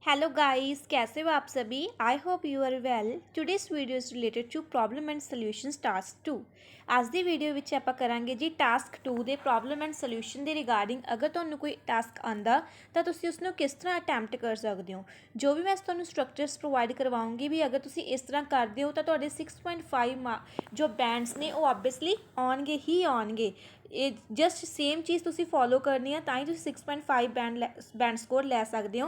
Hello guys, कैसे हो आप सभी। I hope you are well. Today's video is related to problem and solutions task 2। आज ਦੀ video ਵਿੱਚ ਆਪਾਂ ਕਰਾਂਗੇ ਜੀ ਟਾਸਕ 2 ਦੇ ਪ੍ਰੋਬਲਮ ਐਂਡ ਸੋਲੂਸ਼ਨ ਦੇ ਰਿਗਾਰਡਿੰਗ। ਅਗਰ ਤੁਹਾਨੂੰ ਕੋਈ ਟਾਸਕ ਆਂਦਾ ਤਾਂ ਤੁਸੀਂ ਉਸ ਨੂੰ ਕਿਸ ਤਰ੍ਹਾਂ ਅਟੈਂਪਟ ਕਰ ਸਕਦੇ ਹੋ। ਜੋ ਵੀ ਮੈਂ ਤੁਹਾਨੂੰ ਸਟਰਕਚਰਸ ਪ੍ਰੋਵਾਈਡ ਕਰਵਾਉਂਗੀ ਵੀ ਅਗਰ ਤੁਸੀਂ ਇਸ ਤਰ੍ਹਾਂ ਕਰਦੇ ਹੋ ਤਾਂ ਤੁਹਾਡੇ 6.5 ਜੋ ਬੈਂਡਸ ਨੇ ਉਹ ਆਬਵੀਅਸਲੀ ਆਉਣਗੇ ਹੀ ਆਉਣਗੇ। ਇਹ ਜਸਟ ਸੇਮ ਚੀਜ਼ ਤੁਸੀਂ ਫੋਲੋ ਕਰਨੀ ਆ ਤਾਂ ਹੀ ਤੁਸੀਂ 6.5 ਬੈਂਡ ਸਕੋਰ ਲੈ ਸਕਦੇ ਹੋ।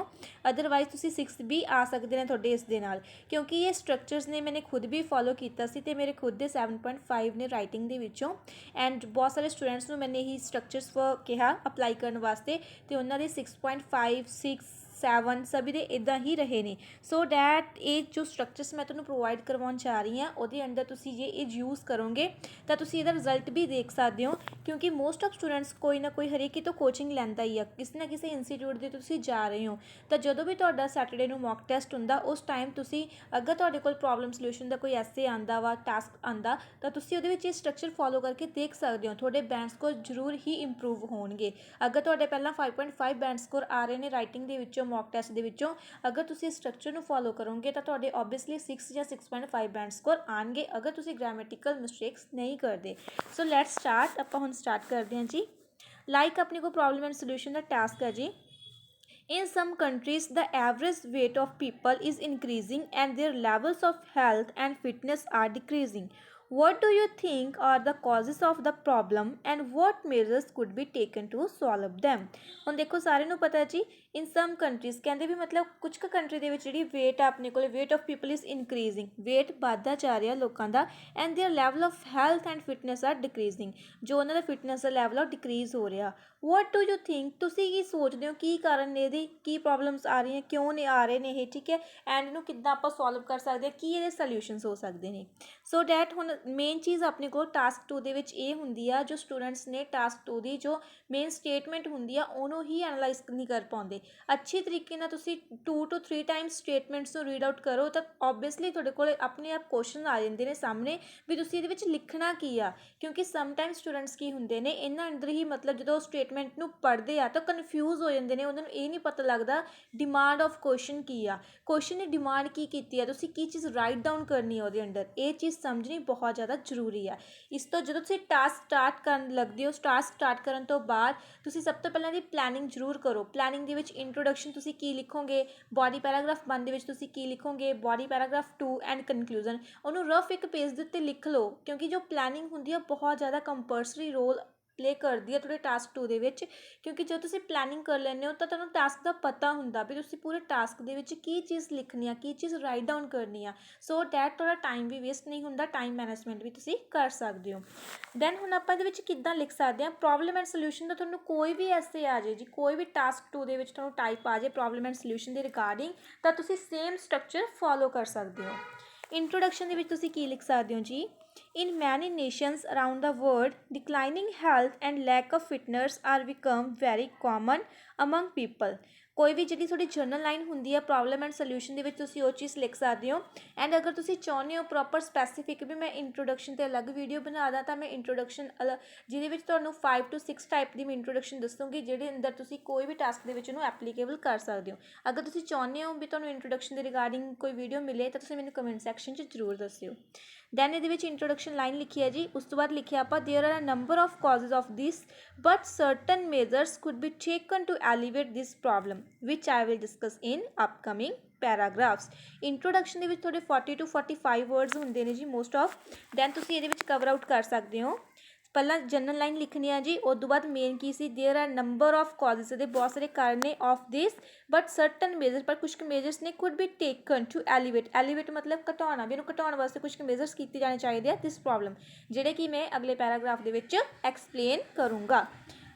ਅਦਰਵਾਈਜ਼ ਤੁਸੀਂ 6 ਵੀ ਆ ਸਕਦੇ ਨੇ ਤੁਹਾਡੇ ਇਸ ਦੇ ਨਾਲ, ਕਿਉਂਕਿ ਇਹ ਸਟਰਕਚਰਸ ਨੇ ਮੈंने ਖੁਦ ਵੀ ਫੋਲੋ ਕੀਤਾ ਸੀ ਤੇ ਮੇਰੇ ਖੁਦ ਦੇ 7.5 ਨੇ ਰਾਈਟਿੰਗ ਦੇ ਵਿੱਚੋਂ। ਐਂਡ ਬਹੁਤ ਸਾਰੇ ਸਟੂਡੈਂਟਸ ਨੂੰ ਮੈंने ਇਹੀ ਸਟਰਕਚਰਸ ਕਿਹਾ ਅਪਲਾਈ ਕਰਨ ਵਾਸਤੇ ਤੇ ਉਹਨਾਂ ਦੇ 6.5 6 7 सभी ਦੇ ਇੱਦਾਂ ਹੀ ਰਹੇ ਨੇ। ਸੋ ਡੈਟ ਇਹ ਜੋ ਸਟਰਕਚਰਸ ਮੈਂ ਤੁਹਾਨੂੰ ਪ੍ਰੋਵਾਈਡ ਕਰਵਾਉਣ ਜਾ ਰਹੀ ਹਾਂ ਉਹਦੇ ਅੰਦਰ ਤੁਸੀਂ ਜੇ ਇਹ ਯੂਜ਼ ਕਰੋਗੇ ਤਾਂ ਤੁਸੀਂ ਇਹਦਾ ਰਿਜ਼ਲਟ ਵੀ ਦੇਖ ਸਕਦੇ ਹੋ, ਕਿਉਂਕਿ ਮੋਸਟ ਆਫ ਸਟੂਡੈਂਟਸ ਕੋਈ ਨਾ ਕੋਈ ਹਰੇਕ ਹੀ ਤੋਂ ਕੋਚਿੰਗ ਲੈਂਦਾ ਹੀ ਆ, ਕਿਸੇ ਨਾ ਕਿਸੇ ਇੰਸਟੀਟਿਊਟ ਦੇ ਤੁਸੀਂ ਜਾ ਰਹੇ ਹੋ। ਤਾਂ ਜਦੋਂ ਵੀ ਤੁਹਾਡਾ ਸੈਟਰਡੇ ਨੂੰ ਮੌਕ ਟੈਸਟ ਹੁੰਦਾ ਉਸ ਟਾਈਮ ਤੁਸੀਂ ਅਗਰ ਤੁਹਾਡੇ ਕੋਲ ਪ੍ਰੋਬਲਮ ਸੋਲੂਸ਼ਨ ਦਾ ਕੋਈ ਐਸੇ ਆਂਦਾ ਵਾ ਟਾਸਕ ਆਂਦਾ ਤਾਂ ਤੁਸੀਂ ਉਹਦੇ ਵਿੱਚ ਇਹ ਸਟਰਕਚਰ ਫੋਲੋ ਕਰਕੇ ਦੇਖ ਸਕਦੇ ਹੋ। ਤੁਹਾਡੇ ਬੈਂਡ ਸਕੋਰ ਜ਼ਰੂਰ ਹੀ ਇੰਪਰੂਵ ਹੋਣਗੇ। ਅਗਰ ਤੁਹਾਡੇ ਪਹਿਲਾਂ 5.5 ਬੈਂਡ ਸਕੋਰ ਆ ਰਹੇ ਨੇ ਰਾਈਟਿੰਗ ਦੇ ਵਿੱਚੋਂ ਮੌਕ ਟੈਸਟ ਦੇ ਵਿੱਚੋਂ, ਅਗਰ ਤੁਸੀਂ ਇਸ ਸਟਰਕਚਰ ਨੂੰ ਫੋਲੋ ਕਰੋਗੇ ਤਾਂ ਤੁਹਾਡੇ ਓਬਵੀਅਸਲੀ 6 ਜਾਂ 6.5 ਬੈਂਡ ਸਕੋਰ ਆਣਗੇ ਅਗਰ ਤੁਸੀਂ ਗ੍ਰਾਮੈਟੀਕਲ ਮਿਸਟੇਕਸ ਨਹੀਂ ਕਰਦੇ। So let's start. ਆਪਾਂ ਹੁਣ ਸਟਾਰਟ ਕਰਦੇ ਹਾਂ ਜੀ। ਲਾਈਕ ਆਪਣੇ ਕੋਲ problem and solution the task ਹੈ ਜੀ। In some countries, the average weight of people is increasing and their levels of health and fitness are decreasing. What do you think are the causes of the problem and what measures could be taken to solve them? ਹੁਣ ਦੇਖੋ ਸਾਰਿਆਂ ਨੂੰ ਪਤਾ ਜੀ ਇਨ ਸਮ countries ਕਹਿੰਦੇ ਵੀ ਮਤਲਬ ਕੁਝ ਕੁ ਕੰਟਰੀ ਦੇ ਵਿੱਚ ਜਿਹੜੀ ਵੇਟ ਆ ਆਪਣੇ ਕੋਲ weight of people is increasing, weight ਵੱਧਦਾ ਜਾ ਰਿਹਾ ਲੋਕਾਂ ਦਾ। And their level of health and fitness are decreasing, ਜੋ ਉਹਨਾਂ ਦਾ ਫਿਟਨੈਸ ਦਾ ਲੈਵਲ ਆ ਉਹ ਡਿਕਰੀਜ਼ ਹੋ ਰਿਹਾ। ਵਾਟ ਡੂ ਯੂ ਥਿੰਕ, ਤੁਸੀਂ ਕੀ ਸੋਚਦੇ ਹੋ ਕੀ ਕਾਰਨ ਨੇ ਇਹਦੀ, ਕੀ ਪ੍ਰੋਬਲਮਸ ਆ ਰਹੀਆਂ, ਕਿਉਂ ਨੇ ਆ ਰਹੇ ਨੇ ਇਹ, ਠੀਕ ਹੈ। ਐਂਡ ਇਹਨੂੰ ਕਿੱਦਾਂ ਆਪਾਂ ਸੋਲਵ ਕਰ ਸਕਦੇ ਹਾਂ, ਕੀ ਇਹਦੇ ਸੋਲਿਊਸ਼ਨਸ ਹੋ ਸਕਦੇ ਨੇ। ਸੋ ਡੈਟ ਹੁਣ ਮੇਨ ਚੀਜ਼ ਆਪਣੇ ਕੋਲ ਟਾਸਕ 2 ਦੇ ਵਿੱਚ ਇਹ ਹੁੰਦੀ ਆ, ਜੋ ਸਟੂਡੈਂਟਸ ਨੇ ਟਾਸਕ 2 ਦੀ ਜੋ ਮੇਨ ਸਟੇਟਮੈਂਟ ਹੁੰਦੀ ਆ ਉਹਨੂੰ ਹੀ ਐਨਾਲਾਈਜ਼ ਨਹੀਂ ਕਰ ਪਾਉਂਦੇ। ਅੱਛੇ ਤਰੀਕੇ ਨਾਲ ਤੁਸੀਂ 2 to 3 ਟਾਈਮਸ ਸਟੇਟਮੈਂਟਸ ਨੂੰ ਰੀਡ ਆਊਟ ਕਰੋ ਤਾਂ ਓਬਵੀਅਸਲੀ ਤੁਹਾਡੇ ਕੋਲ ਆਪਣੇ ਆਪ ਕੁਐਸਚਨ ਆ ਜਾਂਦੇ ਨੇ ਸਾਹਮਣੇ ਵੀ ਤੁਸੀਂ ਇਹਦੇ ਵਿੱਚ ਲਿਖਣਾ ਕੀ ਆ। ਕਿਉਂਕਿ ਸਮਟਾਈਮ ਸਟੂਡੈਂਟਸ ਕੀ ਹੁੰਦੇ ਨੇ ਇਹਨਾਂ ਅੰਦਰ ਹੀ ਮਤਲਬ ਜਦੋਂ ਸਟੇਟਮੈਂਟ ਨੂੰ ਪੜ੍ਹਦੇ ਆ ਤਾਂ ਕਨਫਿਊਜ਼ ਹੋ ਜਾਂਦੇ ਨੇ, ਉਹਨਾਂ ਨੂੰ ਇਹ ਨਹੀਂ ਪਤਾ ਲੱਗਦਾ ਡਿਮਾਂਡ ਆਫ ਕੁਐਸਚਨ ਕੀ ਆ, ਕੁਐਸਚਨ ਨੇ ਡਿਮਾਂਡ ਕੀ ਕੀਤੀ ਆ, ਤੁਸੀਂ ਕੀ ਚੀਜ਼ ਰਾਈਟ ਡਾਊਨ ਕਰਨੀ ਆ ਉਹਦੇ ਅੰਦਰ। ਇਹ ਚੀਜ਼ ਸਮਝਣੀ ਬਹੁਤ ਜ਼ਿਆਦਾ ਜ਼ਰੂਰੀ ਆ। ਇਸ ਤੋਂ ਜਦੋਂ ਤੁਸੀਂ ਟਾਸਕ ਸਟਾਰਟ ਕਰਨ ਲੱਗਦੇ ਹੋ, ਟਾਸਕ ਸਟਾਰਟ ਕਰਨ ਤੋਂ ਬਾਅਦ ਤੁਸੀਂ ਸਭ ਤੋਂ ਪਹਿਲਾਂ ਦੀ ਪਲੈਨਿੰਗ ਜ਼ਰੂਰ ਕਰੋ। ਪਲੈਨਿੰਗ ਦੇ ਵਿੱਚ ਇੰਟਰੋਡਕਸ਼ਨ ਤੁਸੀਂ ਕੀ ਲਿਖੋਗੇ, ਬੋਡੀ ਪੈਰਾਗ੍ਰਾਫ 1 ਦੇ ਵਿੱਚ ਤੁਸੀਂ ਕੀ ਲਿਖੋਗੇ, ਬੋਡੀ ਪੈਰਾਗ੍ਰਾਫ 2 ਐਂਡ ਕਨਕਲੂਜਨ, ਉਹਨੂੰ ਰਫ ਇੱਕ ਪੇਜ ਦੇ ਉੱਤੇ ਲਿਖ ਲਓ। ਕਿਉਂਕਿ ਜੋ ਪਲੈਨਿੰਗ ਹੁੰਦੀ ਆ ਬਹੁਤ ਜ਼ਿਆਦਾ ਕੰਪਲਸਰੀ ਰੋਲ ਪਲੇ ਕਰਦੀ ਹੈ ਤੁਹਾਡੇ ਟਾਸਕ 2 ਦੇ ਵਿੱਚ। ਕਿਉਂਕਿ ਜਦੋਂ ਤੁਸੀਂ ਪਲੈਨਿੰਗ ਕਰ ਲੈਂਦੇ ਹੋ ਤਾਂ ਤੁਹਾਨੂੰ ਟਾਸਕ ਦਾ ਪਤਾ ਹੁੰਦਾ ਵੀ ਤੁਸੀਂ ਪੂਰੇ ਟਾਸਕ ਦੇ ਵਿੱਚ ਕੀ ਚੀਜ਼ ਲਿਖਣੀ ਆ, ਕੀ ਚੀਜ਼ ਰਾਈਟ ਡਾਊਨ ਕਰਨੀ ਆ। ਸੋ ਡੈਟ ਤੁਹਾਡਾ ਟਾਈਮ ਵੀ ਵੇਸਟ ਨਹੀਂ ਹੁੰਦਾ, ਟਾਈਮ ਮੈਨੇਜਮੈਂਟ ਵੀ ਤੁਸੀਂ ਕਰ ਸਕਦੇ ਹੋ। ਦੈਨ ਹੁਣ ਆਪਾਂ ਇਹਦੇ ਵਿੱਚ ਕਿੱਦਾਂ ਲਿਖ ਸਕਦੇ ਹਾਂ ਪ੍ਰੋਬਲਮ ਐਂਡ ਸੋਲਿਊਸ਼ਨ ਦਾ। ਤੁਹਾਨੂੰ ਕੋਈ ਵੀ ਐਸੇ ਆ ਜਾਏ ਜੀ, ਕੋਈ ਵੀ ਟਾਸਕ 2 ਦੇ ਵਿੱਚ ਤੁਹਾਨੂੰ ਟਾਈਪ ਆ ਜਾਏ ਪ੍ਰੋਬਲਮ ਐਂਡ ਸੋਲਿਊਸ਼ਨ ਦੇ ਰਿਗਾਰਡਿੰਗ, ਤਾਂ ਤੁਸੀਂ ਸੇਮ ਸਟਰਕਚਰ ਫੋਲੋ ਕਰ ਸਕਦੇ ਹੋ। ਇੰਟਰੋਡਕਸ਼ਨ ਦੇ ਵਿੱਚ ਤੁਸੀਂ ਕੀ ਲਿਖ ਸਕਦੇ ਹੋ ਜੀ। In many nations around the world, declining health and lack of fitness are become very common among people. ਕੋਈ ਵੀ ਜਿਹੜੀ ਤੁਹਾਡੀ ਜਰਨਲ ਲਾਈਨ ਹੁੰਦੀ ਹੈ ਪ੍ਰੋਬਲਮ ਐਂਡ ਸੋਲਿਊਸ਼ਨ ਦੇ ਵਿੱਚ ਤੁਸੀਂ ਉਹ ਚੀਜ਼ ਲਿਖ ਸਕਦੇ ਹੋ। ਐਂਡ ਅਗਰ ਤੁਸੀਂ ਚਾਹੁੰਦੇ ਹੋ ਪ੍ਰੋਪਰ ਸਪੈਸੀਫਿਕ ਵੀ ਮੈਂ ਇੰਟਰੋਡਕਸ਼ਨ 'ਤੇ ਅਲੱਗ ਵੀਡੀਓ ਬਣਾ ਦਾਂ ਤਾਂ ਮੈਂ ਇੰਟਰੋਡਕਸ਼ਨ ਜਿਹਦੇ ਵਿੱਚ ਤੁਹਾਨੂੰ 5 to 6 ਟਾਈਪ ਦੀ ਮੈਂ ਇੰਟਰੋਡਕਸ਼ਨ ਦੱਸੂੰਗੀ ਜਿਹਦੇ ਅੰਦਰ ਤੁਸੀਂ ਕੋਈ ਵੀ ਟਾਸਕ ਦੇ ਵਿੱਚ ਉਹਨੂੰ ਐਪਲੀਕੇਬਲ ਕਰ ਸਕਦੇ ਹੋ। ਅਗਰ ਤੁਸੀਂ ਚਾਹੁੰਦੇ ਹੋ ਵੀ ਤੁਹਾਨੂੰ ਇੰਟਰੋਡਕਸ਼ਨ ਦੇ ਰਿਗਾਰਡਿੰਗ ਕੋਈ ਵੀਡੀਓ ਮਿਲੇ ਤਾਂ ਤੁਸੀਂ ਮੈਨੂੰ ਕਮੈਂਟ ਸੈਕਸ਼ਨ 'ਚ ਜ਼ਰੂਰ ਦੱਸਿਓ। ਦੈਨ ਇਹਦੇ ਵਿੱਚ ਇੰਟਰੋਡਕਸ਼ਨ ਲਾਈਨ ਲਿਖੀ ਹੈ ਜੀ। ਉਸ ਤੋਂ ਬਾਅਦ ਲਿਖਿਆ ਆਪਾਂ there are a number of causes of this but certain measures could be taken to alleviate this problem which I will discuss in upcoming paragraphs. Introduction ਦੇ ਵਿੱਚ ਤੁਹਾਡੇ 40 to 45 ਵਰਡਸ ਹੁੰਦੇ ਨੇ ਜੀ ਮੋਸਟ ਆਫ। ਦੈਨ ਤੁਸੀਂ ਇਹਦੇ ਵਿੱਚ cover out ਕਰ ਸਕਦੇ ਹੋ। ਪਹਿਲਾਂ ਜਨਰਲ ਲਾਈਨ ਲਿਖਣੀ ਆ ਜੀ, ਉਸ ਤੋਂ ਬਾਅਦ ਮੇਨ ਕੀ ਸੀ there are number of causes, ਇਹਦੇ ਬਹੁਤ ਸਾਰੇ ਕਾਰਨ ਨੇ of this but certain major, ਪਰ ਕੁਛ ਕੁ ਮੇਜਰਸ ਨੇ could be taken to alleviate, alleviate ਮਤਲਬ ਘਟਾਉਣਾ ਵੀ, ਇਹਨੂੰ ਘਟਾਉਣ ਵਾਸਤੇ ਕੁਛ ਕੁ ਮੇਜਰਸ ਕੀਤੇ ਜਾਣੇ ਚਾਹੀਦੇ ਆ ਦਿਸ ਪ੍ਰੋਬਲਮ, ਜਿਹੜੇ ਕਿ ਮੈਂ ਅਗਲੇ ਪੈਰਾਗ੍ਰਾਫ ਦੇ ਵਿੱਚ ਐਕਸਪਲੇਨ ਕਰੂੰਗਾ।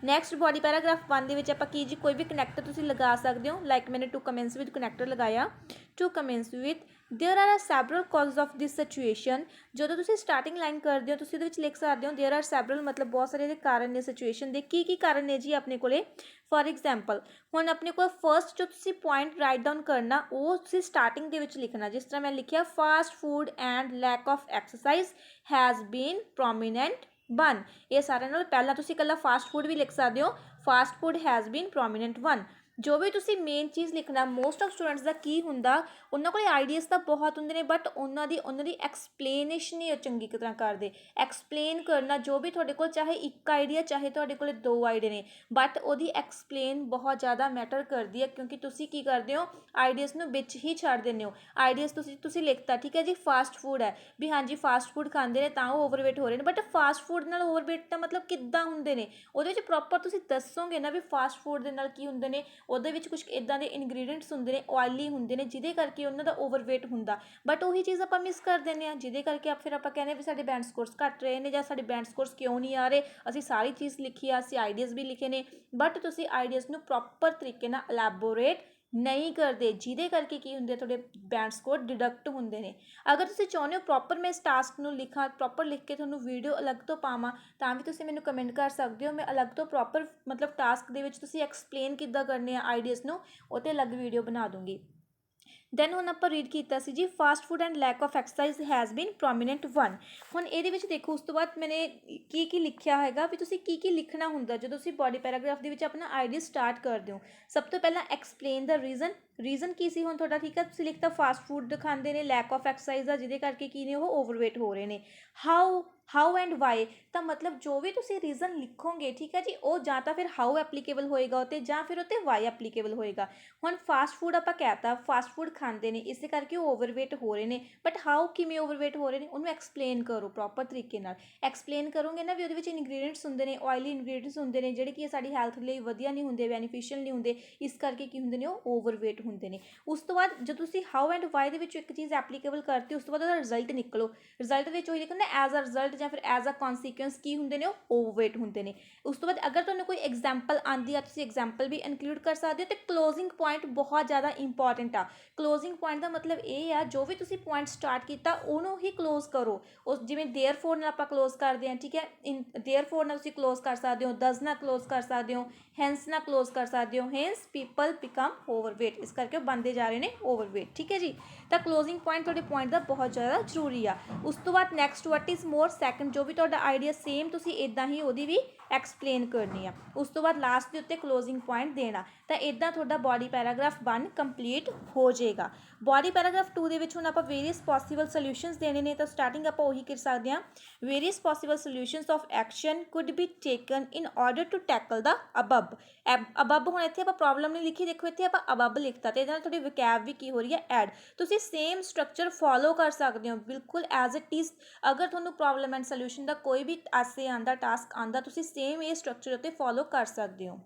ਨੈਕਸਟ ਬੋਡੀ ਪੈਰਾਗ੍ਰਾਫ 1 ਦੇ ਵਿੱਚ ਆਪਾਂ ਕੀ ਜੀ ਕੋਈ ਵੀ ਕਨੈਕਟਰ ਤੁਸੀਂ ਲਗਾ ਸਕਦੇ ਹੋ। ਲਾਈਕ ਮੈंने ਟੂ ਕਮੈਂਸ ਵਿਦ ਕਨੈਕਟਰ ਲਗਾਇਆ, two commas with there are several causes of this situation. ਜਦੋਂ ਤੁਸੀਂ ਸਟਾਰਟਿੰਗ ਲਾਈਨ ਕਰਦੇ ਹੋ ਤੁਸੀਂ ਉਹਦੇ ਵਿੱਚ ਲਿਖ ਸਕਦੇ ਹੋ ਦੇਅਰ ਆਰ ਸੈਵਰਲ ਮਤਲਬ ਬਹੁਤ ਸਾਰੇ ਇਹਦੇ ਕਾਰਨ ਨੇ ਸਿਚੁਏਸ਼ਨ ਦੇ। ਕੀ ਕਾਰਨ ਨੇ ਜੀ ਆਪਣੇ ਕੋਲੇ। ਫੋਰ ਐਗਜ਼ਾਮਪਲ ਹੁਣ ਆਪਣੇ ਕੋਲ ਫਸਟ ਜੋ ਤੁਸੀਂ ਪੁਆਇੰਟ ਰਾਈਟ ਡਾਊਨ ਕਰਨਾ ਉਹ ਤੁਸੀਂ ਸਟਾਰਟਿੰਗ ਦੇ ਵਿੱਚ ਲਿਖਣਾ। ਜਿਸ ਤਰ੍ਹਾਂ ਮੈਂ ਲਿਖਿਆ fast food and lack of exercise has been prominent 1। ਇਹ ਸਾਰਿਆਂ ਨਾਲ ਪਹਿਲਾਂ ਤੁਸੀਂ ਇਕੱਲਾ ਫਾਸਟ ਫੂਡ ਵੀ ਲਿਖ ਸਕਦੇ ਹੋ, fast food has been prominent 1। ਜੋ ਵੀ ਤੁਸੀਂ ਮੇਨ ਚੀਜ਼ ਲਿਖਣਾ, ਮੋਸਟ ਆਫ ਸਟੂਡੈਂਟਸ ਦਾ ਕੀ ਹੁੰਦਾ, ਉਹਨਾਂ ਕੋਲ ਆਈਡੀਆਸ ਤਾਂ ਬਹੁਤ ਹੁੰਦੇ ਨੇ ਬਟ ਉਹਨਾਂ ਦੀ ਐਕਸਪਲੇਨੇਸ਼ਨ ਨਹੀਂ ਉਹ ਚੰਗੀ ਤਰ੍ਹਾਂ ਕਰਦੇ। ਐਕਸਪਲੇਨ ਕਰਨਾ, ਜੋ ਵੀ ਤੁਹਾਡੇ ਕੋਲ ਚਾਹੇ ਇੱਕ ਆਈਡੀਆ ਚਾਹੇ ਤੁਹਾਡੇ ਕੋਲ ਦੋ ਆਈਡੀਆ ਨੇ, ਬਟ ਉਹਦੀ ਐਕਸਪਲੇਨ ਬਹੁਤ ਜ਼ਿਆਦਾ ਮੈਟਰ ਕਰਦੀ ਹੈ, ਕਿਉਂਕਿ ਤੁਸੀਂ ਕੀ ਕਰਦੇ ਹੋ, ਆਈਡੀਆਸ ਨੂੰ ਵਿੱਚ ਹੀ ਛੱਡ ਦਿੰਦੇ ਹੋ। ਆਈਡੀਆਸ ਤੁਸੀਂ ਲਿਖਤਾ, ਠੀਕ ਹੈ ਜੀ, ਫਾਸਟ ਫੂਡ ਹੈ ਵੀ ਹਾਂਜੀ ਫਾਸਟ ਫੂਡ ਖਾਂਦੇ ਨੇ ਤਾਂ ਉਹ ਓਵਰਵੇਟ ਹੋ ਰਹੇ ਨੇ, ਬਟ ਫਾਸਟ ਫੂਡ ਨਾਲ ਓਵਰਵੇਟ ਦਾ ਮਤਲਬ ਕਿੱਦਾਂ ਹੁੰਦੇ ਨੇ, ਉਹਦੇ ਵਿੱਚ ਪ੍ਰੋਪਰ ਤੁਸੀਂ ਦੱਸੋਗੇ ਨਾ ਵੀ ਫਾਸਟ ਫੂਡ ਦੇ ਨਾਲ ਕੀ ਹੁੰਦੇ ਨੇ। ਉਹਦੇ ਵਿੱਚ ਕੁਛ ਇੱਦਾਂ ਦੇ ਇਨਗਰੀਡੀਐਂਟਸ ਹੁੰਦੇ ਨੇ, ਆਇਲੀ ਹੁੰਦੇ ਨੇ, ਜਿਹਦੇ ਕਰਕੇ ਉਹਨਾਂ ਦਾ ਓਵਰਵੇਟ ਹੁੰਦਾ, ਬਟ ਉਹੀ ਚੀਜ਼ ਆਪਾਂ ਮਿਸ ਕਰ ਦਿੰਦੇ ਹਾਂ, ਜਿਹਦੇ ਕਰਕੇ ਫਿਰ ਆਪਾਂ ਕਹਿੰਦੇ ਵੀ ਸਾਡੇ ਬੈਂਡ ਸਕੋਰਸ ਘੱਟ ਰਹੇ ਨੇ ਜਾਂ ਸਾਡੇ ਬੈਂਡ ਸਕੋਰਸ ਕਿਉਂ ਨਹੀਂ ਆ ਰਹੇ। ਅਸੀਂ ਸਾਰੀ ਚੀਜ਼ ਲਿਖੀ ਆ, ਅਸੀਂ ਆਈਡੀਆਜ਼ ਵੀ ਲਿਖੇ ਨੇ, ਬਟ ਤੁਸੀਂ ਆਈਡੀਆਜ਼ ਨੂੰ ਪ੍ਰੋਪਰ ਤਰੀਕੇ ਨਾਲ ਐਲੈਬੋਰੇਟ ਨਹੀਂ ਕਰਦੇ, ਜਿਹਦੇ ਕਰਕੇ ਕੀ ਹੁੰਦੇ, ਤੁਹਾਡੇ ਬੈਂਡ ਸਕੋਰ ਡਿਡਕਟ ਹੁੰਦੇ ਨੇ। ਅਗਰ ਤੁਸੀਂ ਚਾਹੁੰਦੇ ਹੋ ਪ੍ਰੋਪਰ ਮੈਂ ਇਸ ਟਾਸਕ ਨੂੰ ਲਿਖਾਂ, ਪ੍ਰੋਪਰ ਲਿਖ ਕੇ ਤੁਹਾਨੂੰ ਵੀਡੀਓ ਅਲੱਗ ਤੋਂ ਪਾਵਾਂ, ਤਾਂ ਵੀ ਤੁਸੀਂ ਮੈਨੂੰ ਕਮੈਂਟ ਕਰ ਸਕਦੇ ਹੋ। ਮੈਂ ਅਲੱਗ ਤੋਂ ਪ੍ਰੋਪਰ ਮਤਲਬ ਟਾਸਕ ਦੇ ਵਿੱਚ ਤੁਸੀਂ ਐਕਸਪਲੇਨ ਕਿੱਦਾਂ ਕਰਨੇ ਆ ਆਈਡੀਆਜ਼ ਨੂੰ, ਉਹ 'ਤੇ ਅਲੱਗ ਵੀਡੀਓ ਬਣਾ ਦੂੰਗੀ। ਦੈਨ ਹੁਣ ਆਪਾਂ ਰੀਡ ਕੀਤਾ ਸੀ ਜੀ, fast food and lack of exercise has been prominent one. ਹੁਣ ਇਹਦੇ ਵਿੱਚ ਦੇਖੋ ਉਸ ਤੋਂ ਬਾਅਦ ਮੈंने ਕੀ ਲਿਖਿਆ ਹੈਗਾ ਵੀ ਤੁਸੀਂ ਕੀ ਲਿਖਣਾ ਹੁੰਦਾ ਜਦੋਂ ਤੁਸੀਂ ਬੋਡੀ ਪੈਰਾਗ੍ਰਾਫ ਦੇ ਵਿੱਚ ਆਪਣਾ ਆਈਡੀਆ ਸਟਾਰਟ ਕਰਦੇ ਹੋ। ਸਭ ਤੋਂ ਪਹਿਲਾਂ ਐਕਸਪਲੇਨ ਦਾ ਰੀਜ਼ਨ ਕੀ ਸੀ ਹੁਣ ਤੁਹਾਡਾ, ਠੀਕ ਹੈ, ਤੁਸੀਂ ਲਿਖਤਾ ਫਾਸਟ ਫੂਡ ਖਾਂਦੇ ਨੇ, ਲੈਕ ਆਫ ਐਕਸਰਸਾਈਜ਼ ਆ ਜਿਹਦੇ ਕਰਕੇ ਕੀ ਨੇ ਉਹ ਓਵਰਵੇਟ ਹੋ ਰਹੇ ਨੇ। ਹਾਊ ਐਂਡ ਵਾਈ, ਤਾਂ ਮਤਲਬ ਜੋ ਵੀ ਤੁਸੀਂ ਰੀਜ਼ਨ ਲਿਖੋਗੇ, ਠੀਕ ਹੈ ਜੀ, ਉਹ ਜਾਂ ਤਾਂ ਫਿਰ ਹਾਊ ਐਪਲੀਕੇਬਲ ਹੋਏਗਾ ਉਹ 'ਤੇ ਜਾਂ ਫਿਰ ਉਹ 'ਤੇ ਵਾਈ ਐਪਲੀਕੇਬਲ ਹੋਏਗਾ। ਹੁਣ ਫਾਸਟ ਫੂਡ ਆਪਾਂ ਕਹਿਤਾ ਫਾਸਟ ਫੂਡ ਖਾਂਦੇ ਨੇ ਇਸੇ ਕਰਕੇ ਉਹ ਓਵਰਵੇਟ ਹੋ ਰਹੇ ਨੇ, ਬਟ ਹਾਊ ਕਿਵੇਂ ਓਵਰਵੇਟ ਹੋ ਰਹੇ ਨੇ ਉਹਨੂੰ ਐਕਸਪਲੇਨ ਕਰੋ ਪ੍ਰੋਪਰ ਤਰੀਕੇ ਨਾਲ। ਐਕਸਪਲੇਨ ਕਰੋਗੇ ਨਾ ਵੀ ਉਹਦੇ ਵਿੱਚ ਇਨਗਰੀਡੀਐਂਟਸ ਹੁੰਦੇ ਨੇ, ਆਇਲੀ ਇਨਗਰੀਡੀਐਂਟਸ ਹੁੰਦੇ ਨੇ ਜਿਹੜੇ ਕਿ ਸਾਡੀ ਹੈਲਥ ਲਈ ਵਧੀਆ ਨਹੀਂ ਹੁੰਦੇ, ਬੈਨੀਫੀਸ਼ੀਅਲ ਨਹੀਂ ਹੁੰਦੇ, ਇਸ ਕਰਕੇ ਕੀ ਹੁੰਦੇ ਨੇ ਉਹ ਓਵਰਵੇਟ ਹੁੰਦੇ ਨੇ। ਉਸ ਤੋਂ ਬਾਅਦ ਜਦੋਂ ਤੁਸੀਂ ਹਾਊ ਐਂਡ ਵਾਈ ਦੇ ਵਿੱਚ ਇੱਕ ਚੀਜ਼ ਐਪਲੀਕੇਬਲ ਕਰਤੀ, ਉਸ ਤੋਂ ਬਾਅਦ ਉਹਦਾ ਰਿਜ਼ਲਟ ਨਿਕਲੋ, ਰਿਜ਼ਲਟ ਵਿੱਚ ਉਹੀ ਲਿਖਣਾ ਐਜ਼ ਅ ਰਿਜ਼ਲਟ ਜਾਂ ਫਿਰ ਐਜ਼ ਅ ਕੌਨਸੀਕੁਐਂਸ ਕੀ ਹੁੰਦੇ ਨੇ ਉਹ ਓਵਰਵੇਟ ਹੁੰਦੇ ਨੇ। ਉਸ ਤੋਂ ਬਾਅਦ ਅਗਰ ਤੁਹਾਨੂੰ ਕੋਈ ਐਗਜ਼ਾਮਪਲ ਆਉਂਦੀ ਆ ਤੁਸੀਂ ਐਗਜ਼ਾਮਪਲ ਵੀ ਇਨਕਲੂਡ ਕਰ ਸਕਦੇ ਹੋ। ਅਤੇ ਕਲੋਜ਼ਿੰਗ ਪੁਆਇੰਟ ਬਹੁਤ ਜ਼ਿਆਦਾ ਇੰਪੋਰਟੈਂਟ ਆ। ਕਲੋਜ਼ਿੰਗ ਪੁਆਇੰਟ ਦਾ ਮਤਲਬ ਇਹ ਆ ਜੋ ਵੀ ਤੁਸੀਂ ਪੁਆਇੰਟ ਸਟਾਰਟ ਕੀਤਾ ਉਹਨੂੰ ਹੀ ਕਲੋਜ਼ ਕਰੋ। ਉਸ ਜਿਵੇਂ ਦੇਅਰਫੋਰ ਨਾਲ ਆਪਾਂ ਕਲੋਜ਼ ਕਰਦੇ ਹਾਂ, ਠੀਕ ਹੈ, ਦੇਅਰਫੋਰ ਨਾਲ ਤੁਸੀਂ ਕਲੋਜ਼ ਕਰ ਸਕਦੇ ਹੋ, ਡਜ਼ ਨਾਲ ਕਲੋਜ਼ ਕਰ ਸਕਦੇ ਹੋ, ਹੈਂਸ ਨਾਲ ਕਲੋਜ਼ ਕਰ ਸਕਦੇ ਹੋ, ਹੈਂਸ ਪੀਪਲ ਬਿਕਮ ਓਵਰਵੇਟ, ਇਸ ਕਰਕੇ ਉਹ ਬਣਦੇ ਜਾ ਰਹੇ ਨੇ ਓਵਰਵੇਟ, ਠੀਕ ਹੈ ਜੀ। ਤਾਂ ਕਲੋਜ਼ਿੰਗ ਪੁਆਇੰਟ ਤੁਹਾਡੇ ਪੁਆਇੰਟ ਦਾ ਬਹੁਤ ਜ਼ਿਆਦਾ ਜ਼ਰੂਰੀ ਆ। ਉਸ ਤੋਂ ਬਾਅਦ next what is more second, ਜੋ ਵੀ ਤੁਹਾਡਾ ਆਈਡੀਆ ਸੇਮ ਤੁਸੀਂ ਇੱਦਾਂ ਹੀ ਉਹਦੀ ਵੀ ਐਕਸਪਲੇਨ ਕਰਨੀ ਆ। ਉਸ ਤੋਂ ਬਾਅਦ ਲਾਸਟ ਦੇ ਉੱਤੇ ਕਲੋਜ਼ਿੰਗ ਪੁਆਇੰਟ ਦੇਣਾ। ਤਾਂ ਇੱਦਾਂ ਤੁਹਾਡਾ ਬੋਡੀ ਪੈਰਾਗ੍ਰਾਫ 1 ਕੰਪਲੀਟ ਹੋ ਜਾਏਗਾ। ਬੋਡੀ ਪੈਰਾਗ੍ਰਾਫ 2 ਦੇ ਵਿੱਚ ਹੁਣ ਆਪਾਂ ਵੇਰੀਅਸ ਪੋਸੀਬਲ ਸੋਲਿਊਸ਼ਨਸ ਦੇਣੇ ਨੇ, ਤਾਂ ਸਟਾਰਟਿੰਗ ਆਪਾਂ ਉਹੀ ਕਰ ਸਕਦੇ ਹਾਂ, various possible solutions of action could be taken in order to tackle the ਅਬਬ। ਹੁਣ ਇੱਥੇ ਆਪਾਂ ਪ੍ਰੋਬਲਮ ਨਹੀਂ ਲਿਖੀ, ਦੇਖੋ ਇੱਥੇ ਆਪਾਂ ਅਬਬ ਲਿਖਤਾ, ਤੇ ਇਹਦੇ ਨਾਲ ਤੁਹਾਡੀ ਵਕੈਬ ਵੀ ਕੀ ਹੋ ਰਹੀ ਹੈ ਐਡ। ਤੁਸੀਂ ਸੇਮ ਸਟਰਕਚਰ ਫੋਲੋ ਕਰ ਸਕਦੇ ਹੋ ਬਿਲਕੁਲ ਐਜ਼ ਇਟ ਇਜ਼। ਅਗਰ ਤੁਹਾਨੂੰ ਪ੍ਰੋਬਲਮ ਐਂਡ ਸੋਲਿਊਸ਼ਨ ਦਾ ਕੋਈ ਵੀ ਐਸੇ ਆਉਂਦਾ, ਟਾਸਕ ਆਉਂਦਾ, ਤੁਸੀਂ ਸੇਮ ਇਹ ਸਟਰਕਚਰ ਉੱਤੇ ਫੋਲੋ ਕਰ ਸਕਦੇ ਹੋ।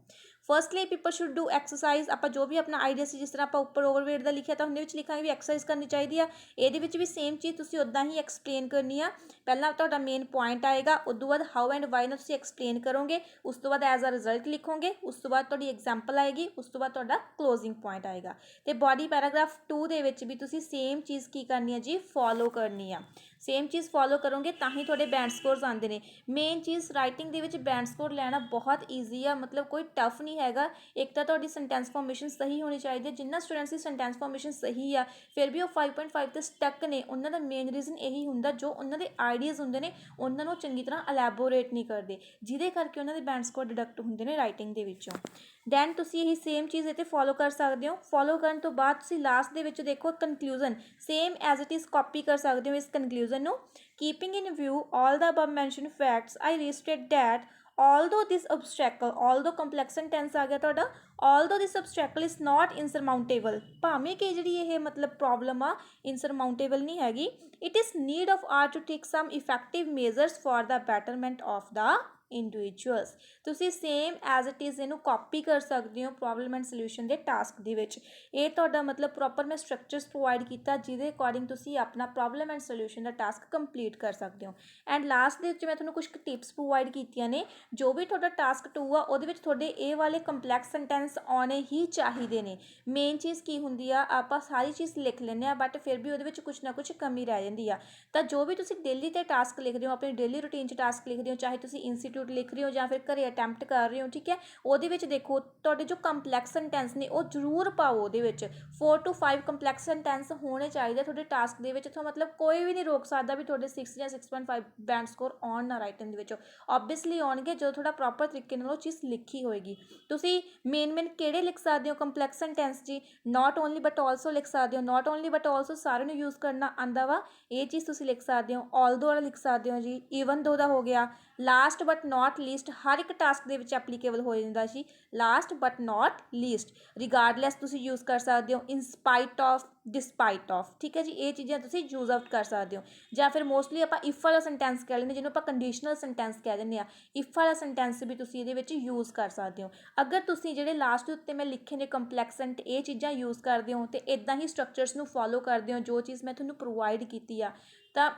Firstly people should do exercise. ਆਪਾਂ ਜੋ ਵੀ ਆਪਣਾ ਆਈਡੀਆ ਸੀ, ਜਿਸ ਤਰ੍ਹਾਂ ਆਪਾਂ ਉੱਪਰ ਓਵਰਵੇਟ ਦਾ ਲਿਖਿਆ ਤਾਂ ਉਹਦੇ ਵਿੱਚ ਲਿਖਾਂਗੇ ਵੀ ਐਕਸਰਸਾਈਜ਼ ਕਰਨੀ ਚਾਹੀਦੀ ਆ। ਇਹਦੇ ਵਿੱਚ ਵੀ ਸੇਮ ਚੀਜ਼ ਤੁਸੀਂ ਉੱਦਾਂ ਹੀ ਐਕਸਪਲੇਨ ਕਰਨੀ ਆ। ਪਹਿਲਾਂ ਤੁਹਾਡਾ ਮੇਨ ਪੁਆਇੰਟ ਆਏਗਾ, ਉਦੋਂ ਬਾਅਦ ਹਾਊ ਐਂਡ ਵਾਈ ਨਾਲ ਤੁਸੀਂ ਐਕਸਪਲੇਨ ਕਰੋਗੇ, ਉਸ ਤੋਂ ਬਾਅਦ ਐਜ਼ ਅ ਰਿਜ਼ਲਟ ਲਿਖੋਗੇ, ਉਸ ਤੋਂ ਬਾਅਦ ਤੁਹਾਡੀ ਐਗਜ਼ਾਮਪਲ ਆਏਗੀ, ਉਸ ਤੋਂ ਬਾਅਦ ਤੁਹਾਡਾ ਕਲੋਜ਼ਿੰਗ ਪੁਆਇੰਟ ਆਏਗਾ। ਤੇ ਬੋਡੀ ਪੈਰਾਗ੍ਰਾਫ 2 ਦੇ ਵਿੱਚ ਵੀ ਤੁਸੀਂ ਸੇਮ ਚੀਜ਼ ਕੀ ਕਰਨੀ ਹੈ ਜੀ, ਫੋਲੋ ਕਰਨੀ ਆ। ਸੇਮ ਚੀਜ਼ ਫੋਲੋ ਕਰੋਗੇ ਤਾਂ ਹੀ ਤੁਹਾਡੇ ਬੈਂਡ ਸਕੋਰਸ ਆਉਂਦੇ ਨੇ। ਮੇਨ ਚੀਜ਼ ਰਾਈਟਿੰਗ ਦੇ ਵਿੱਚ ਬੈਂਡ ਸਕੋਰ ਲੈਣਾ ਬਹੁਤ ਈਜ਼ੀ ਆ, ਮਤਲਬ ਕੋਈ ਟਫ ਨਹੀਂ ਹੈਗਾ। ਇੱਕ ਤਾਂ ਤੁਹਾਡੀ ਸੈਂਟੈਂਸ ਫਾਰਮੇਸ਼ਨ ਸਹੀ ਹੋਣੀ ਚਾਹੀਦੀ ਹੈ। ਜਿੰਨਾ ਸਟੂਡੈਂਟਸ ਦੀ ਸੈਂਟੈਂਸ ਫਾਰਮੇਸ਼ਨ ਸਹੀ ਆ ਫਿਰ ਵੀ ਉਹ 5.5 ਤੇ ਸਟਕ ਨੇ, ਉਹਨਾਂ ਦਾ ਮੇਨ ਰੀਜ਼ਨ ਇਹੀ ਹੁੰਦਾ ਜੋ ਉਹਨਾਂ ਦੇ ਆਈਡੀਆਜ਼ ਹੁੰਦੇ ਨੇ ਉਹਨਾਂ ਨੂੰ ਚੰਗੀ ਤਰ੍ਹਾਂ ਐਲੈਬੋਰੇਟ ਨਹੀਂ ਕਰਦੇ, ਜਿਹਦੇ ਕਰਕੇ ਉਹਨਾਂ ਦੇ ਬੈਂਡ ਸਕੋਰ ਡਿਡਕਟ ਹੁੰਦੇ ਨੇ ਰਾਈਟਿੰਗ ਦੇ ਵਿੱਚੋਂ। ਦੈਨ ਤੁਸੀਂ ਇਹੀ ਸੇਮ ਚੀਜ਼ ਇੱਥੇ ਫੋਲੋ ਕਰ ਸਕਦੇ ਹੋ। ਫੋਲੋ ਕਰਨ ਤੋਂ ਬਾਅਦ ਤੁਸੀਂ ਲਾਸਟ ਦੇ ਵਿੱਚ ਦੇਖੋ conclusion same as it is copy ਕਰ ਸਕਦੇ ਹੋ ਇਸ ਕਨਕਲੂਜਨ ਨੂੰ। Keeping in view all the above mention facts I restate that although this obstacle, although ਕੰਪਲੈਕਸਨ ਟੈਂਸ ਆ ਗਿਆ ਤੁਹਾਡਾ, although this obstacle is not insurmountable, ਭਾਵੇਂ ਕਿ ਜਿਹੜੀ ਇਹ ਮਤਲਬ ਪ੍ਰੋਬਲਮ ਆ insurmountable ਨਹੀਂ ਹੈਗੀ, it is need of art to take some effective measures for the betterment of the individuals। ਤੁਸੀਂ ਸੇਮ ਐਜ਼ ਇਟ ਇਜ਼ ਇਹਨੂੰ ਕਾਪੀ ਕਰ ਸਕਦੇ ਹੋ ਪ੍ਰੋਬਲਮ ਐਂਡ ਸੋਲਿਊਸ਼ਨ ਦੇ ਟਾਸਕ ਦੇ ਵਿੱਚ। ਇਹ ਤੁਹਾਡਾ ਮਤਲਬ ਪ੍ਰੋਪਰ ਮੈਂ ਸਟਰਕਚਰਸ ਪ੍ਰੋਵਾਈਡ ਕੀਤਾ ਜਿਹਦੇ ਅਕੋਰਡਿੰਗ ਤੁਸੀਂ ਆਪਣਾ problem and solution the task complete ਕਰ ਸਕਦੇ ਹੋ। ਐਂਡ ਲਾਸਟ ਦੇ ਵਿੱਚ ਮੈਂ ਤੁਹਾਨੂੰ ਕੁਝ ਟਿਪਸ ਪ੍ਰੋਵਾਈਡ ਕੀਤੀਆਂ ਨੇ। ਜੋ ਵੀ ਤੁਹਾਡਾ ਟਾਸਕ 2 ਆ ਉਹਦੇ ਵਿੱਚ ਤੁਹਾਡੇ ਇਹ ਵਾਲੇ ਕੰਪਲੈਕਸ ਸੈਂਟੈਂਸ ਆਉਣੇ ਹੀ ਚਾਹੀਦੇ ਨੇ। ਮੇਨ ਚੀਜ਼ ਕੀ ਹੁੰਦੀ ਆ, ਆਪਾਂ ਸਾਰੀ ਚੀਜ਼ ਲਿਖ ਲੈਂਦੇ ਹਾਂ ਬਟ ਫਿਰ ਵੀ ਉਹਦੇ ਵਿੱਚ ਕੁਝ ਨਾ ਕੁਝ ਕਮੀ ਰਹਿ ਜਾਂਦੀ ਆ। ਤਾਂ ਜੋ ਵੀ ਤੁਸੀਂ ਡੇਲੀ ਤੇ ਟਾਸਕ ਲਿਖਦੇ ਹੋ, ਆਪਣੀ ਡੇਲੀ ਰੂਟੀਨ 'ਚ ਟਾਸਕ ਲਿਖਦੇ ਹੋ, ਚਾਹੇ ਤੁਸੀਂ ਇੰਸਟੀਟਿਊਟ ਇੰਸਟੀट्यूट लिख रहे हो ਜਾਂ ਫਿਰ ਘਰੇ ਅਟੈਂਪਟ ਕਰ ਰਹੇ ਹੋ, ਠੀਕ ਹੈ, ਉਹਦੇ ਵਿੱਚ ਦੇਖੋ ਤੁਹਾਡੇ ਜੋ ਕੰਪਲੈਕਸ ਸੈਂਟੈਂਸ ਨੇ ਉਹ ਜ਼ਰੂਰ ਪਾਓ ਉਹਦੇ ਵਿੱਚ 4 to 5 ਕੰਪਲੈਕਸ ਸੈਂਟੈਂਸ ਹੋਣੇ ਚਾਹੀਦੇ ਤੁਹਾਡੇ ਟਾਸਕ ਦੇ ਵਿੱਚ। ਤਾਂ ਮਤਲਬ ਕੋਈ ਵੀ ਨਹੀਂ ਰੋਕ ਸਕਦਾ ਵੀ ਤੁਹਾਡੇ 6 ਜਾਂ 6.5 ਬੈਂਡ ਸਕੋਰ ਆਉਣ ਨਾ ਰਾਈਟਿੰਗ ਦੇ ਵਿੱਚ, ਓਬਵੀਅਸਲੀ ਆਉਣਗੇ ਜਦੋਂ ਤੁਹਾਡਾ ਪ੍ਰੋਪਰ ਤਰੀਕੇ ਨਾਲ ਉਹ ਚੀਜ਼ ਲਿਖੀ ਹੋਏਗੀ। ਤੁਸੀਂ ਮੇਨ ਕਿਹੜੇ ਲਿਖ ਸਕਦੇ ਹੋ ਕੰਪਲੈਕਸ ਸੈਂਟੈਂਸ ਜੀ, ਨਾਟ ਓਨਲੀ ਬਟ ਆਲਸੋ ਲਿਖ ਸਕਦੇ ਹੋ, ਨਾਟ ਓਨਲੀ ਬਟ ਆਲਸੋ ਸਾਰਿਆਂ ਨੂੰ ਯੂਜ਼ ਕਰਨਾ ਆਉਂਦਾ ਵਾ, ਇਹ ਚੀਜ਼ ਤੁਸੀਂ ਲਿਖ ਸਕਦੇ ਹੋ। ਆਲਦੋ ਵਾਲਾ ਲਿਖ ਸਕਦੇ ਹੋ ਜੀ, ਈਵਨ ਦੋ ਦਾ ਹੋ ਗਿਆ। ਲਾਸਟ ਬਟ ਨਾਟ ਲੀਸਟ ਹਰ ਇੱਕ ਟਾਸਕ ਦੇ ਵਿੱਚ ਐਪਲੀਕੇਬਲ ਹੋ ਜਾਂਦਾ ਜੀ, last but not least. Regardless ਤੁਸੀਂ ਯੂਜ਼ ਕਰ ਸਕਦੇ ਹੋ, ਇਨ ਸਪਾਈਟ ਆਫ, ਡਿਸਪਾਈਟ ਆਫ, ਠੀਕ ਹੈ ਜੀ, ਇਹ ਚੀਜ਼ਾਂ ਤੁਸੀਂ ਯੂਜ਼ ਆਊਟ ਕਰ ਸਕਦੇ ਹੋ। ਜਾਂ ਫਿਰ ਮੋਸਟਲੀ ਆਪਾਂ ਇਫ ਵਾਲਾ ਸੈਂਟੈਂਸ ਕਹਿ ਲੈਂਦੇ ਜਿਹਨੂੰ ਆਪਾਂ ਕੰਡੀਸ਼ਨਲ ਸੈਂਟੈਂਸ ਕਹਿ ਦਿੰਦੇ ਆ, ਇਫ ਵਾਲਾ ਸੈਂਟੈਂਸ ਵੀ ਤੁਸੀਂ ਇਹਦੇ ਵਿੱਚ ਯੂਜ਼ ਕਰ ਸਕਦੇ ਹੋ। ਅਗਰ ਤੁਸੀਂ ਜਿਹੜੇ ਲਾਸਟ ਦੇ ਉੱਤੇ ਮੈਂ ਲਿਖੇ ਨੇ ਕੰਪਲੈਕਸੈਂਟ ਇਹ ਚੀਜ਼ਾਂ ਯੂਜ਼ ਕਰਦੇ ਹੋ ਅਤੇ ਇੱਦਾਂ ਹੀ ਸਟਰਕਚਰਸ ਨੂੰ ਫੋਲੋ ਕਰਦੇ ਹੋ ਜੋ ਚੀਜ਼ ਮੈਂ ਤੁਹਾਨੂੰ ਪ੍ਰੋਵਾਈਡ ਕੀਤੀ ਆ, ਤਾਂ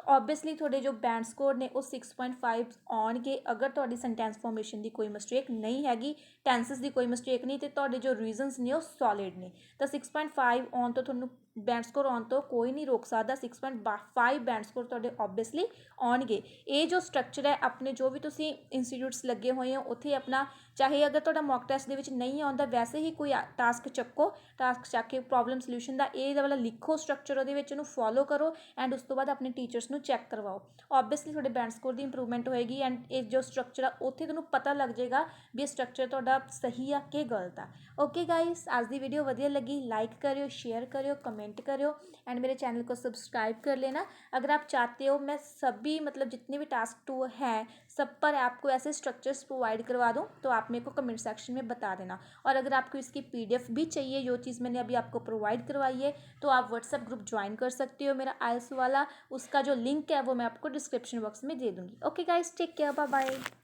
ਓਬਵੀਅਸਲੀ ਤੁਹਾਡੇ ਜੋ ਬੈਂਡ ਸਕੋਰ ਨੇ ਉਹ 6.5 ਆਉਣਗੇ। ਅਗਰ ਤੁਹਾਡੀ ਸੈਂਟੈਂਸ ਫਾਰਮੇਸ਼ਨ ਦੀ ਕੋਈ ਮਿਸਟੇਕ ਨਹੀਂ ਹੈਗੀ, ਟੈਂਸਸ ਦੀ ਕੋਈ ਮਿਸਟੇਕ ਨਹੀਂ, ਅਤੇ ਤੁਹਾਡੇ ਜੋ ਰੀਜ਼ਨਸ ਨੇ ਉਹ ਸੋਲਿਡ ਨੇ, ਤਾਂ 6.5 ਆਉਣ ਤੋਂ ਤੁਹਾਨੂੰ ਬੈਂਡ ਸਕੋਰ ਆਉਣ ਤੋਂ ਕੋਈ ਨਹੀਂ ਰੋਕ ਸਕਦਾ। 6.5 ਬੈਂਡ ਸਕੋਰ ਤੁਹਾਡੇ ਓਬਵੀਅਸਲੀ ਆਉਣਗੇ। ਇਹ ਜੋ ਸਟਰਕਚਰ ਹੈ ਆਪਣੇ ਜੋ ਵੀ ਤੁਸੀਂ ਇੰਸਟੀਟਿਊਟਸ ਲੱਗੇ ਹੋਏ ਹੋ ਉੱਥੇ ਆਪਣਾ, ਚਾਹੇ ਅਗਰ ਤੁਹਾਡਾ ਮੌਕ ਟੈਸਟ ਦੇ ਵਿੱਚ ਨਹੀਂ ਆਉਂਦਾ ਵੈਸੇ ਹੀ ਕੋਈ ਟਾਸਕ ਚੱਕੋ, ਟਾਸਕ ਚੱਕ ਕੇ ਪ੍ਰੋਬਲਮ ਸੋਲਿਊਸ਼ਨ ਦਾ ਇਹ ਵਾਲਾ ਲਿਖੋ ਸਟਰਕਚਰ, ਉਹਦੇ ਵਿੱਚ ਉਹਨੂੰ ਫੋਲੋ ਕਰੋ ਐਂਡ ਉਸ ਤੋਂ ਬਾਅਦ ਆਪਣੇ ਟੀਚਰਸ ਨੂੰ ਚੈੱਕ ਕਰਵਾਓ। ਓਬਵੀਅਸਲੀ ਤੁਹਾਡੇ ਬੈਂਡ ਸਕੋਰ ਦੀ ਇੰਪਰੂਵਮੈਂਟ ਹੋਏਗੀ ਐਂਡ ਇਹ ਜੋ ਸਟਰਕਚਰ ਆ ਉੱਥੇ ਤੁਹਾਨੂੰ ਪਤਾ ਲੱਗ ਜਾਏਗਾ ਵੀ ਇਹ ਸਟਰਕਚਰ ਤੁਹਾਡਾ ਸਹੀ ਆ ਕਿ ਗਲਤ ਆ। ओके गाइस, आज की वीडियो वधिया लगी लाइक करियो, शेयर करियो, कमेंट करियो एंड मेरे चैनल को सब्सक्राइब कर लेना। अगर आप चाहते हो मैं सभी मतलब जितने भी टास्क 2 हैं सब पर आपको ऐसे स्ट्रक्चर्स प्रोवाइड करवा दूँ तो आप मेरे को कमेंट सेक्शन में बता देना। और अगर आपको इसकी PDF भी चाहिए जो चीज़ मैंने अभी आपको प्रोवाइड करवाई है तो आप व्हाट्सएप ग्रुप ज्वाइन कर सकते हो मेरा IELTS वाला, उसका जो लिंक है वो मैं आपको डिस्क्रिप्शन बॉक्स में दे दूँगी। Okay guys, take care, bye bye.